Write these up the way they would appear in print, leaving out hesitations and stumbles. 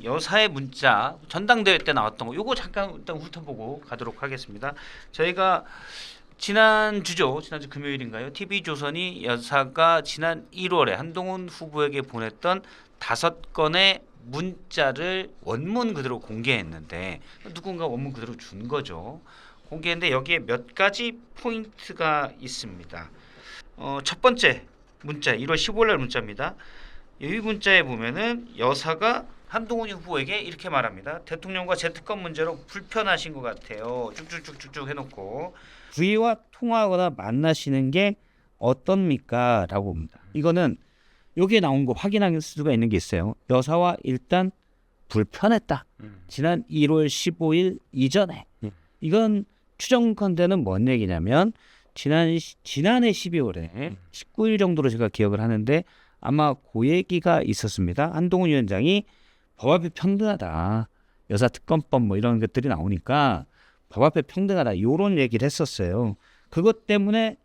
여사의 문자 전당대회 때 나왔던 거 요거 잠깐 일단 훑어보고 가도록 하겠습니다. 저희가 지난주 금요일인가요? TV조선이 여사가 지난 1월에 한동훈 후보에게 보냈던 5건의 문자를 원문 그대로 공개했는데 누군가 원문 그대로 준 거죠. 공개했는데 여기에 몇 가지 포인트가 있습니다. 첫 번째 문자 1월 15일 날 문자입니다. 이 문자에 보면은 여사가 한동훈 후보에게 이렇게 말합니다. 대통령과 재특검 문제로 불편하신 것 같아요. 쭉쭉쭉쭉 해놓고 부위와 통화하거나 만나시는 게 어떻습니까? 라고 봅니다. 이거는 여기에 나온 거 확인할 수가 있는 게 있어요. 여사와 일단 불편했다. 지난 1월 15일 이전에. 이건 추정컨대는 뭔 얘기냐면 지난해 12월에 19일 정도로 제가 기억을 하는데 아마 그 얘기가 있었습니다. 한동훈 위원장이 법 앞에 평등하다. 여사 특검법 뭐 이런 것들이 나오니까 법 앞에 평등하다. 이런 얘기를 했었어요. 그것 때문에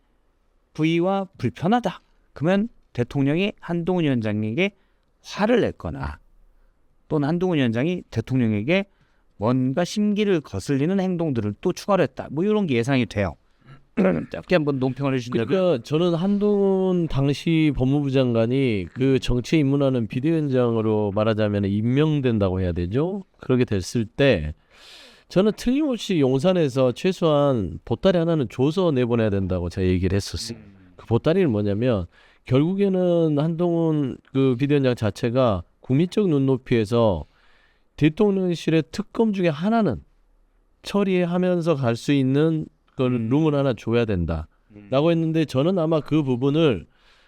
부의와 불편하다. 그러면 대통령이 한동훈 위원장에게 화를 냈거나 또는 한동훈 위원장이 대통령에게 뭔가 심기를 거슬리는 행동들을 또 추가로 했다. 뭐 이런 게 예상이 돼요. 짧게 한번 논평을 해주신다면. 그러니까 저는 한동훈 당시 법무부 장관이 그 정치에 입문하는 비대위원장으로 말하자면 임명된다고 해야 되죠. 그렇게 됐을 때 저는 틀림없이 용산에서 최소한 보따리 하나는 줘서 내보내야 된다고 제가 얘기를 했었어요. 그 보따리는 뭐냐면 결국에는 한동훈 그 비대위원장 자체가 국민적 눈높이에서 대통령실의 특검 중에 하나는 처리하면서 갈 수 있는 그걸 룸을 하나 줘야 된다라고 했는데 저는 아마 그 부분을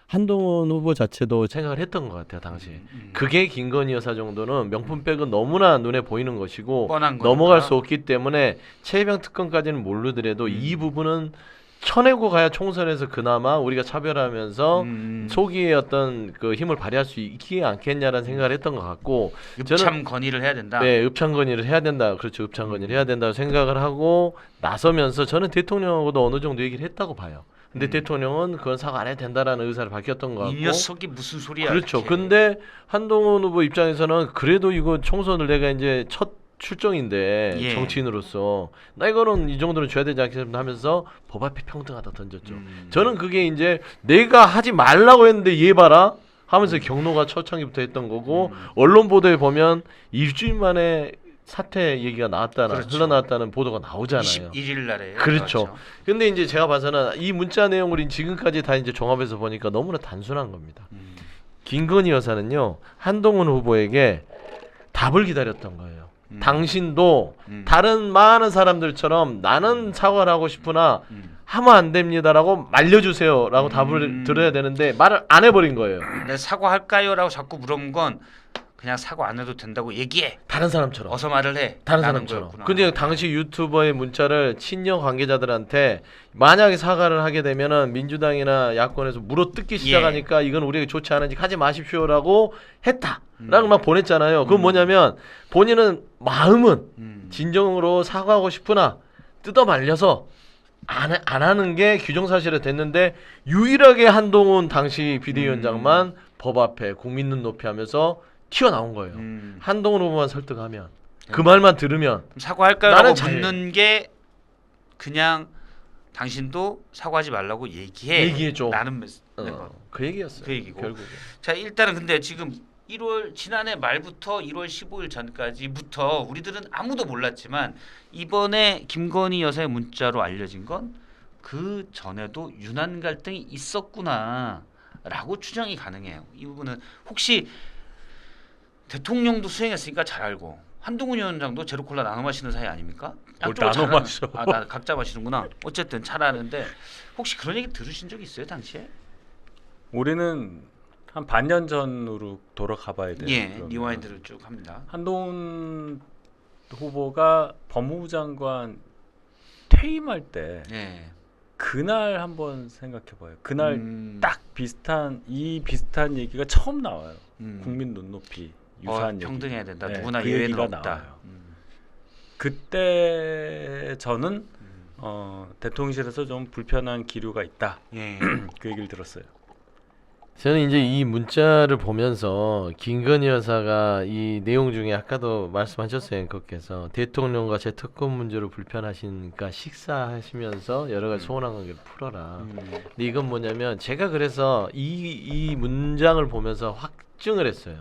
한동훈 후보 자체도 생각을 했던 것 같아요 당시에. 그게 김건희 여사 정도는 명품백은 너무나 눈에 보이는 것이고 뻔한 넘어갈 거니까. 수 없기 때문에 최혜병 특검까지는 모르더라도 이 부분은 쳐내고 가야 총선에서 그나마 우리가 차별하면서 소기의 어떤 그 힘을 발휘할 수 있지 않겠냐라는 생각을 했던 것 같고 읍참 건의를 해야 된다. 네, 읍참 건의를 해야 된다. 그렇죠. 읍참 건의를 해야 된다고 생각을 하고 나서면서 저는 대통령하고도 어느 정도 얘기를 했다고 봐요. 근데 대통령은 그건 사과 안 해도 된다라는 의사를 밝혔던 것 같고. 이 녀석이 무슨 소리야. 그렇죠. 이렇게. 근데 한동훈 후보 입장에서는 그래도 이거 총선을 내가 이제 첫 출정인데 예. 정치인으로서 나 이거는 이 정도는 줘야 되지 않겠습니까 하면서 법 앞에 평등하다 던졌죠. 저는 그게 이제 내가 하지 말라고 했는데 얘 봐라 하면서 경로가 초창기부터 했던 거고 언론 보도에 보면 일주일 만에 사퇴 얘기가 나왔다는 그렇죠. 흘러나왔다는 보도가 나오잖아요. 21일 날에. 그렇죠. 근데 이제 제가 봐서는 이 문자 내용을 지금까지 다 이제 종합해서 보니까 너무나 단순한 겁니다. 김건희 여사는요 한동훈 후보에게 답을 기다렸던 거예요. 당신도 다른 많은 사람들처럼 나는 사과를 하고 싶으나 하면 안 됩니다라고 말려주세요라고 답을 들어야 되는데 말을 안 해버린 거예요. 내 사과할까요라고 자꾸 물어본 건 그냥 사과 안 해도 된다고 얘기해. 다른 사람처럼. 어서 말을 해. 다른 라는 사람처럼. 거였구나. 근데 당시 유튜버의 문자를 친여 관계자들한테 만약에 사과를 하게 되면은 민주당이나 야권에서 물어뜯기 시작하니까 이건 우리에게 좋지 않으니 하지 마십시오라고 했다라고 막 보냈잖아요. 그건 뭐냐면 본인은 마음은 진정으로 사과하고 싶으나 뜯어 말려서 안 하는 게 규정사실이 됐는데 유일하게 한동훈 당시 비대위원장만 법 앞에 국민 눈높이 하면서 튀어나온 거예요. 한동훈 후보만 설득하면 그 말만 들으면 사과할까요라고 나는 잘- 묻는 게 그냥 당신도 사과하지 말라고 얘기해줘. 라는 그 얘기였어요. 그 얘기고. 결국에. 자 일단은 근데 지금 지난해 말부터 1월 15일 전까지부터 우리들은 아무도 몰랐지만 이번에 김건희 여사의 문자로 알려진 건 그 전에도 유난 갈등이 있었구나라고 추정이 가능해요. 이 부분은 혹시 대통령도 수행했으니까 잘 알고 한동훈 위원장도 제로콜라 나눠 마시는 사이 아닙니까? 양쪽으로 나눠 잘 마셔. 나 각자 마시는구나. 어쨌든 잘 아는데 혹시 그런 얘기 들으신 적 있어요 당시에? 우리는 한 반년 전으로 돌아가 봐야 돼요. 예, 그러면. 리와인드를 쭉 합니다. 한동훈 후보가 법무부 장관 퇴임할 때 예. 그날 한번 생각해 봐요. 그날 음. 딱 비슷한 얘기가 처음 나와요. 음. 국민 눈높이 유사한 얘기. 평등해야 된다. 네, 누구나 그 예외는 얘기가 없다. 나와요. 그때 저는 대통령실에서 좀 불편한 기류가 있다. 예. 그 얘기를 들었어요. 저는 이제 이 문자를 보면서 김건희 여사가 이 내용 중에 아까도 말씀하셨어요, 앵커께서 대통령과 제 특검 문제로 불편하시니까 식사하시면서 여러 가지 소원한 관계를 풀어라. 근데 이건 뭐냐면 제가 그래서 이 문장을 보면서 확증을 했어요.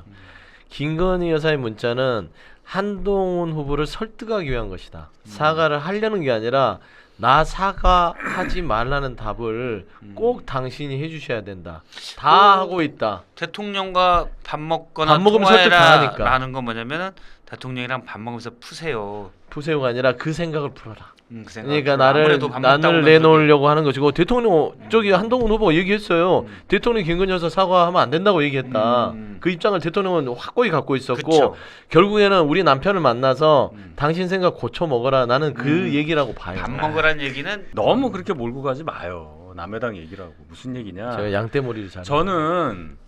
김건희 여사의 문자는 한동훈 후보를 설득하기 위한 것이다. 사과를 하려는 게 아니라 나 사과하지 말라는 답을 꼭 당신이 해주셔야 된다. 다 하고 있다. 대통령과 밥 먹거나 밥 먹으면 설득 다 통화해라 하니까. 라는 건 뭐냐면은 대통령이랑 밥 먹으면서 푸세요. 부세요가 아니라 그 생각을 풀어라. 그 생각. 그러니까 아무래도 밥 먹다 나를 보면 내놓으려고 하는 것이고 대통령 저기 한동훈 후보가 얘기했어요. 대통령 김건희 여사 사과하면 안 된다고 얘기했다. 그 입장을 대통령은 확고히 갖고 있었고 그쵸. 결국에는 우리 남편을 만나서 당신 생각 고쳐 먹어라. 나는 그 얘기라고 봐요. 밥 먹으라는 얘기는 너무 그렇게 몰고 가지 마요. 남의 당 얘기라고 무슨 얘기냐. 제가 양떼머리를 잘. 저는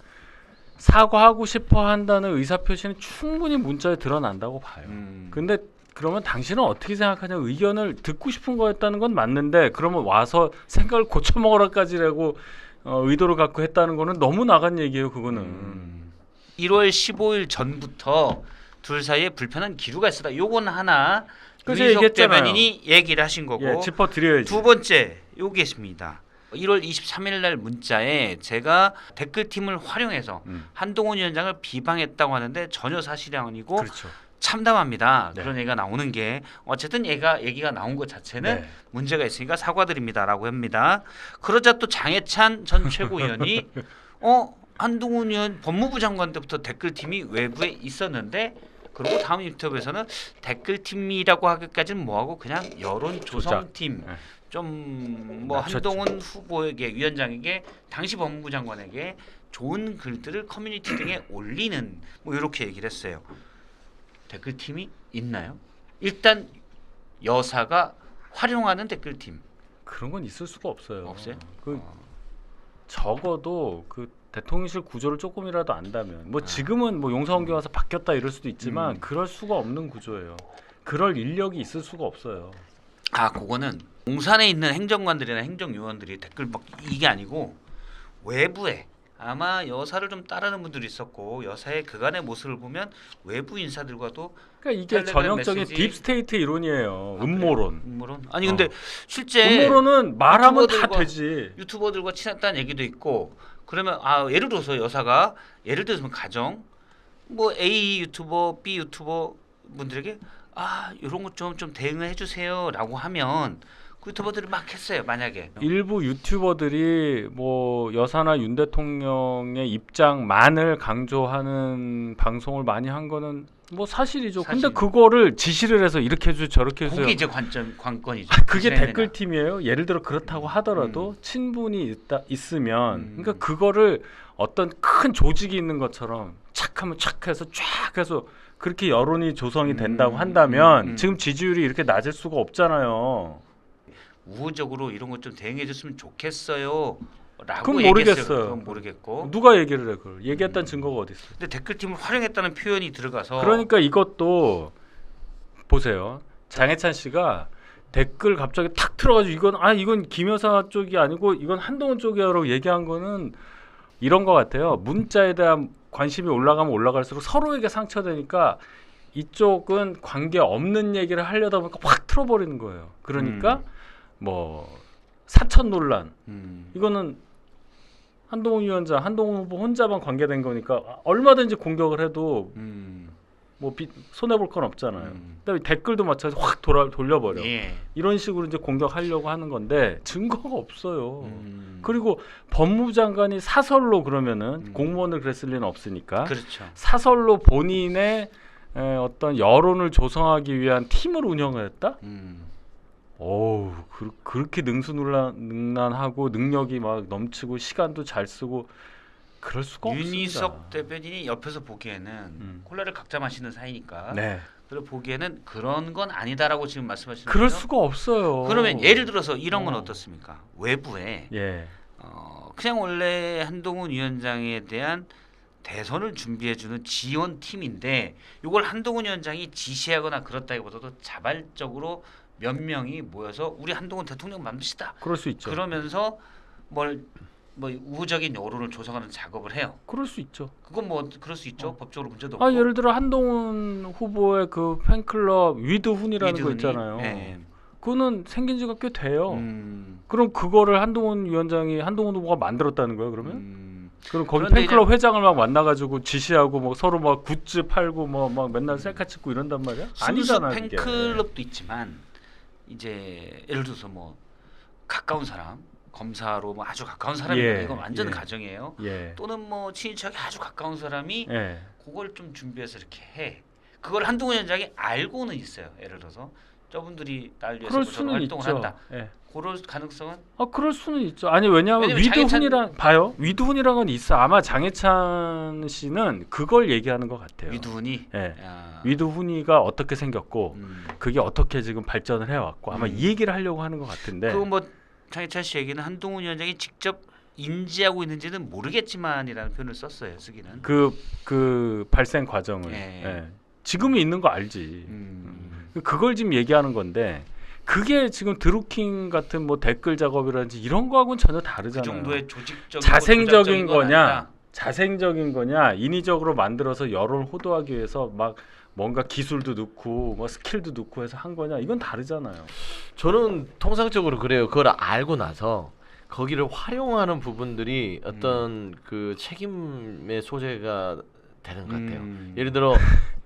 사과하고 싶어 한다는 의사 표시는 충분히 문자에 드러난다고 봐요. 근데 그러면 당신은 어떻게 생각하냐 의견을 듣고 싶은 거였다는 건 맞는데 그러면 와서 생각을 고쳐 먹으라까지라고 의도를 갖고 했다는 거는 너무 나간 얘기예요. 그거는 1월 15일 전부터 둘 사이에 불편한 기류가 있었다. 요건 하나 그래서 윤희석 얘기했잖아요. 대변인이 얘기를 하신 거고 예, 짚어드려야지. 두 번째 요게 있습니다. 1월 23일 날 문자에 제가 댓글팀을 활용해서 한동훈 위원장을 비방했다고 하는데 전혀 사실이 아니고 그렇죠. 참담합니다. 네. 그런 얘기가 나오는 게 어쨌든 얘기가 나온 것 자체는 네. 문제가 있으니까 사과드립니다라고 합니다. 그러자 또 장해찬 전 최고위원이 한동훈 의원 법무부 장관 때부터 댓글팀이 외부에 있었는데 그리고 다음 인터뷰에서는 댓글팀이라고 하기까지는 뭐하고 그냥 여론 조성팀 네. 좀 뭐 낮췄죠. 한동훈 후보에게 위원장에게 당시 법무부 장관에게 좋은 글들을 커뮤니티 등에 올리는 뭐 이렇게 얘기를 했어요. 댓글팀이 있나요? 일단 여사가 활용하는 댓글팀 그런 건 있을 수가 없어요. 없어요? 그 적어도 그 대통령실 구조를 조금이라도 안다면 뭐 지금은 뭐 용서원교 와서 바뀌었다 이럴 수도 있지만 그럴 수가 없는 구조예요. 그럴 인력이 있을 수가 없어요. 그거는 공산에 있는 행정관들이나 행정요원들이 댓글 막 이게 아니고 외부에 아마 여사를 좀 따르는 분들이 있었고 여사의 그간의 모습을 보면 외부 인사들과도 그러니까 이게 텔레그램 전형적인 메시지. 딥스테이트 이론이에요. 음모론. 음모론? 아니 근데 실제 음모론은 말하면 다 유튜버들과 되지. 유튜버들과 친했다는 얘기도 있고 그러면 예를 들어서 여사가 예를 들어서 가정 뭐 A 유튜버 B 유튜버 분들에게 이런 것 좀 대응을 해주세요라고 하면 그 유튜버들이 막 했어요 만약에 일부 유튜버들이 뭐 여사나 윤 대통령의 입장만을 강조하는 방송을 많이 한 거는 뭐 사실이죠. 근데 사실. 그거를 지시를 해서 이렇게 해주세요 저렇게 해주세요. 그게 이제 관건이죠. 그게 지시해야 댓글팀이에요. 예를 들어 그렇다고 하더라도 친분이 있으면 그러니까 그거를 어떤 큰 조직이 있는 것처럼 착하면 착해서 쫙 해서 그렇게 여론이 조성이 된다고 한다면 지금 지지율이 이렇게 낮을 수가 없잖아요. 우호적으로 이런 것 좀 대응해줬으면 좋겠어요. 라고 그건 얘기했어요. 모르겠어요. 그건 모르겠고. 누가 얘기를 해 그걸. 얘기했다는 증거가 어디 있어. 근데 댓글팀을 활용했다는 표현이 들어가서 그러니까 이것도 보세요. 장해찬 씨가 댓글 갑자기 탁 틀어가지고 이건 김 여사 쪽이 아니고 이건 한동훈 쪽이야라고 얘기한 거는 이런 것 같아요. 문자에 대한 관심이 올라가면 올라갈수록 서로에게 상처되니까 이쪽은 관계 없는 얘기를 하려다 보니까 확 틀어버리는 거예요. 그러니까 뭐 사천 논란 이거는 한동훈 위원장, 한동훈 후보 혼자만 관계된 거니까 얼마든지 공격을 해도 뭐 손해 볼 건 없잖아요. 그다음에 댓글도 마찬가지로 확 돌려버려. 예. 이런 식으로 이제 공격하려고 하는 건데 증거가 없어요. 그리고 법무부 장관이 사설로 그러면은 공무원을 그랬을 리는 없으니까 그렇죠. 사설로 본인의 어떤 여론을 조성하기 위한 팀을 운영했다? 어우 그렇게 능수능란하고 능력이 막 넘치고 시간도 잘 쓰고 그럴 수가 윤희석 없습니다. 대변인이 옆에서 보기에는 콜라를 각자 마시는 사이니까 네. 그래 보기에는 그런 건 아니다라고 지금 말씀하시는 그럴 거죠? 수가 없어요. 그러면 예를 들어서 이런 건 어떻습니까? 외부에 예. 그냥 원래 한동훈 위원장에 대한 대선을 준비해주는 지원팀인데 이걸 한동훈 위원장이 지시하거나 그렇다기보다도 자발적으로 몇 명이 모여서 우리 한동훈 대통령 만듭시다. 그럴 수 있죠. 그러면서 뭘 뭐 우호적인 여론을 조성하는 작업을 해요. 그럴 수 있죠. 그건 뭐 그럴 수 있죠. 법적으로 문제도 아 없고. 예를 들어 한동훈 후보의 그 팬클럽 위드훈이라는 거 이드훈이, 있잖아요. 예. 그거는 생긴 지가 꽤 돼요. 음. 그럼 그거를 한동훈 후보가 만들었다는 거예요, 그러면? 그럼 거기 그런데 팬클럽 회장을 막 만나가지고 지시하고 뭐 서로 막 굿즈 팔고 뭐 막 맨날 셀카 찍고 이런단 말이야? 순수 아니잖아 그게. 팬클럽도 있지만 이제 예를 들어서 뭐 가까운 사람 검사로 뭐 아주 가까운 사람이면 예, 이건 완전 예. 가정이에요. 예. 또는 뭐 친인척이 아주 가까운 사람이 예. 그걸 좀 준비해서 이렇게 해. 그걸 한동훈 위원장이 알고는 있어요. 예를 들어서 저분들이 날 위해서 그럴 뭐 저런 수는 활동을 있죠. 한다. 예. 그럴 가능성은 그럴 수는 있죠. 아니 왜냐하면 왜냐면 위드훈이랑 봐요. 위드훈이란 건 있어. 아마 장해찬 씨는 그걸 얘기하는 것 같아요. 위두훈이 예. 야. 위드훈이가 어떻게 생겼고 그게 어떻게 지금 발전을 해왔고 아마 이 얘기를 하려고 하는 것 같은데. 그거 뭐 장해찬 씨 얘기는 한동훈 위원장이 직접 인지하고 있는지는 모르겠지만이라는 표현을 썼어요. 쓰기는. 그 발생 과정을. 예. 예. 지금이 있는 거 알지. 그걸 지금 얘기하는 건데 그게 지금 드루킹 같은 뭐 댓글 작업이라든지 이런 거하고는 전혀 그 다르잖아요. 정도의 조직적이고 자생적인 조작적인 건 거냐, 아니다. 자생적인 거냐, 인위적으로 만들어서 여론을 호도하기 위해서 막 뭔가 기술도 넣고 뭐 스킬도 넣고 해서 한 거냐, 이건 다르잖아요. 저는 통상적으로 그래요. 그걸 알고 나서 거기를 활용하는 부분들이 어떤 그 책임의 소재가 되는 것 같아요. 예를 들어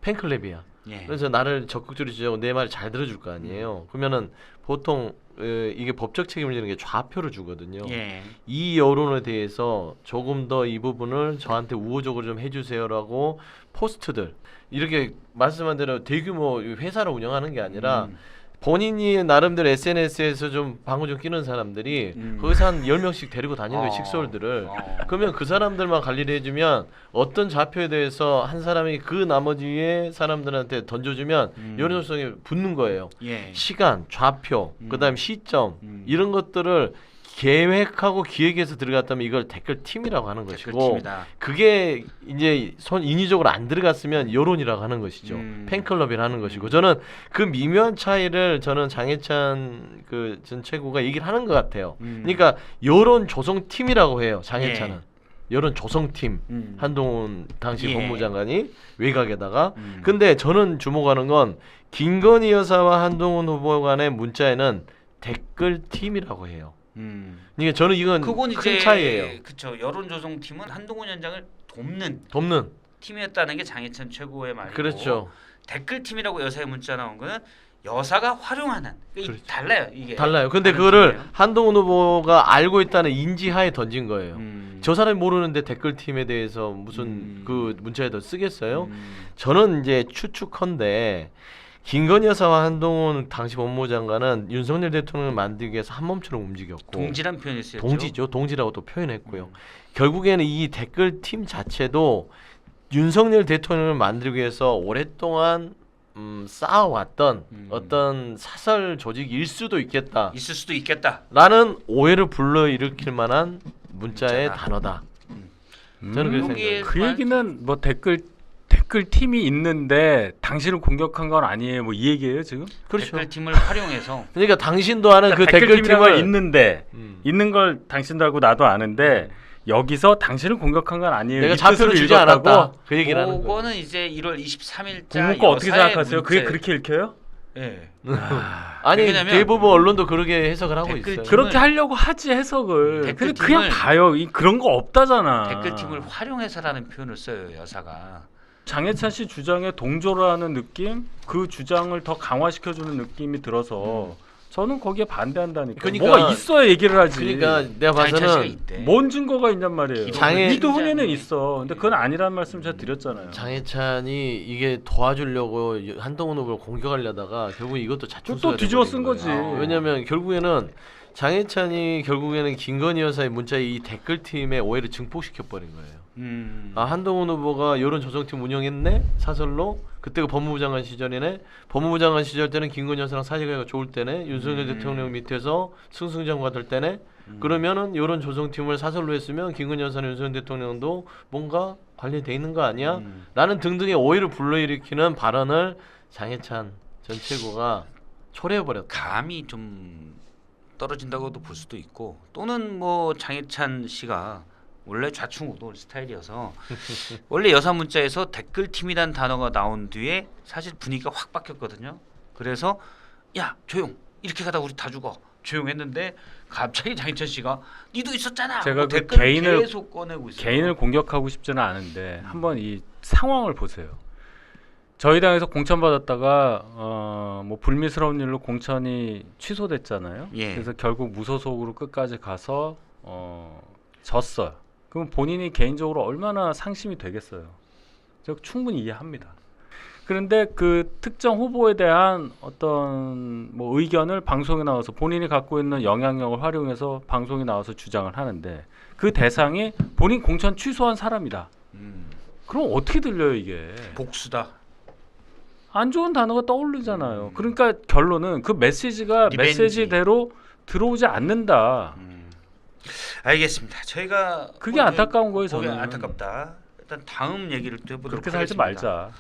팬클럽이야. 예. 그래서 나를 적극적으로 지지하고 내 말을 잘 들어줄 거 아니에요. 그러면은 보통 이게 법적 책임을 지는 게 좌표를 주거든요. 예. 이 여론에 대해서 조금 더 이 부분을 저한테 우호적으로 좀 해주세요라고 포스트들 이렇게 말씀한 대로 대규모 회사를 운영하는 게 아니라 본인이 나름대로 SNS에서 좀 방울 좀 끼는 사람들이 거기서 한 10명씩 데리고 다니는 거예요. 식솔들을. 그러면 그 사람들만 관리를 해주면 어떤 좌표에 대해서 한 사람이 그 나머지의 사람들한테 던져주면 여론 조성이 붙는 거예요. 예. 시간, 좌표, 그다음 시점 이런 것들을 계획하고 기획해서 들어갔다면 이걸 댓글 팀이라고 하는 것이고 댓글팀이다. 그게 이제 인위적으로 안 들어갔으면 여론이라고 하는 것이죠. 팬클럽이라는 것이고 저는 그 미묘한 차이를 저는 장해찬 그 전 최고가 얘기를 하는 것 같아요. 그러니까 여론 조성팀이라고 해요. 장해찬은. 예. 여론 조성팀 한동훈 당시 예. 법무장관이 외곽에다가 근데 저는 주목하는 건 김건희 여사와 한동훈 후보 간의 문자에는 댓글팀이라고 해요. 그러니까 저는 이건 그건 큰 이제 차이예요. 그렇죠. 여론 조성팀은 한동훈 위원장을 돕는 돕는. 팀이었다는 게 장해찬 최고의 말이고. 그렇죠. 댓글팀이라고 여사의 문자 나온 거는 여사가 활용하는. 그러니까 그렇죠. 달라요 이게. 달라요. 근데 다른 그거를 팀이에요. 한동훈 후보가 알고 있다는 인지하에 던진 거예요. 음. 저 사람이 모르는데 댓글팀에 대해서 무슨 그 문자에다 쓰겠어요? 음. 저는 이제 추측컨대 김건희 여사와 한동훈 당시 법무장관은 윤석열 대통령을 만들기 위해서 한 몸처럼 움직였고 동지란 표현이 쓰였죠. 동지죠. 동지라고 또 표현했고요. 결국에는 이 댓글팀 자체도 윤석열 대통령을 만들기 위해서 오랫동안 쌓아왔던 어떤 사설 조직일 수도 있겠다라는 있을 수도 있겠다. 오해를 불러일으킬 만한 문자의 문자다. 단어다. 저는 그렇게 여기에 생각해요. 그 얘기는 뭐 댓글 팀이 있는데 당신을 공격한 건 아니에요. 뭐 이 얘기예요 지금? 그렇죠. 댓글팀을 활용해서 그러니까 당신도 아는 그 댓글팀이라는 건 댓글팀을 있는데 있는 걸 당신도 알고 나도 아는데 여기서 당신을 공격한 건 아니에요. 내가 이 좌표를 뜻으로 주지 읽었다고? 않았다. 그 얘기를 하는 거예요. 그거는 이제 1월 23일자 국문과 어떻게 생각하세요? 그게 그렇게 읽혀요? 예. 아니 왜냐면 대부분 언론도 그렇게 해석을 하고 댓글 있어요. 팀을- 그렇게 하려고 하지 해석을. 근데 댓글팀을- 그냥 봐요. 그런 거 없다잖아. 댓글팀을 활용해서라는 표현을 써요 여사가. 장해찬 씨 주장에 동조라는 느낌, 그 주장을 더 강화시켜주는 느낌이 들어서 저는 거기에 반대한다니까. 그러니까- 뭐가 있어야 얘기를 하지. 그러니까 내가 장해찬 씨가 봐서는 있대. 뭔 증거가 있냔 말이에요. 장애- 이도훈에는 있어. 근데 그건 아니라는 말씀 제가 드렸잖아요. 장해찬이 이게 도와주려고 한동훈 후보를 공격하려다가 결국 이것도 자충수가 또 뒤집어 돼버린 쓴 거예요. 거지. 왜냐하면 결국에는 장해찬이 결국에는 김건희 여사의 문자에 이 댓글팀의 오해를 증폭시켜 버린 거예요. 아 한동훈 후보가 여론 조정팀 운영했네 사설로 그때가 법무부 장관 시절이네 법무부 장관 시절 때는 김건희 여사랑 사이가 좋을 때네 윤석열 대통령 밑에서 승승장구가 될 때네 그러면은 여론 조정팀을 사설로 했으면 김건희 여사는 윤석열 대통령도 뭔가 관련돼 있는 거 아니야? 라는 등등의 오해를 불러일으키는 발언을 장해찬 전 최고가 초래해버렸다. 감히 좀 떨어진다고도 볼 수도 있고 또는 뭐 장해찬 씨가 원래 좌충우돌 스타일이어서 원래 여사 문자에서 댓글팀이란 단어가 나온 뒤에 사실 분위기가 확 바뀌었거든요. 그래서 야 조용 이렇게 가다 우리 다 죽어 조용했는데 갑자기 장희찬 씨가 니도 있었잖아. 제가 그 댓글을 개인을- 계속 꺼내고 있어요. 개인을 공격하고 싶지는 않은데 한번 이 상황을 보세요. 저희 당에서 공천 받았다가 뭐 불미스러운 일로 공천이 취소됐잖아요. 예. 그래서 결국 무소속으로 끝까지 가서 졌어요. 그럼 본인이 개인적으로 얼마나 상심이 되겠어요. 제가 충분히 이해합니다. 그런데 그 특정 후보에 대한 어떤 뭐 의견을 방송에 나와서 본인이 갖고 있는 영향력을 활용해서 방송에 나와서 주장을 하는데 그 대상이 본인 공천 취소한 사람이다. 그럼 어떻게 들려요 이게? 복수다. 안 좋은 단어가 떠오르잖아요. 그러니까 결론은 그 메시지가 리벤지. 메시지대로 들어오지 않는다. 알겠습니다. 저희가 그게 안타까운 거예요, 그게 저는. 안타깝다. 일단 다음 얘기를 또 해보도록 그렇게 살지 하겠습니다. 말자.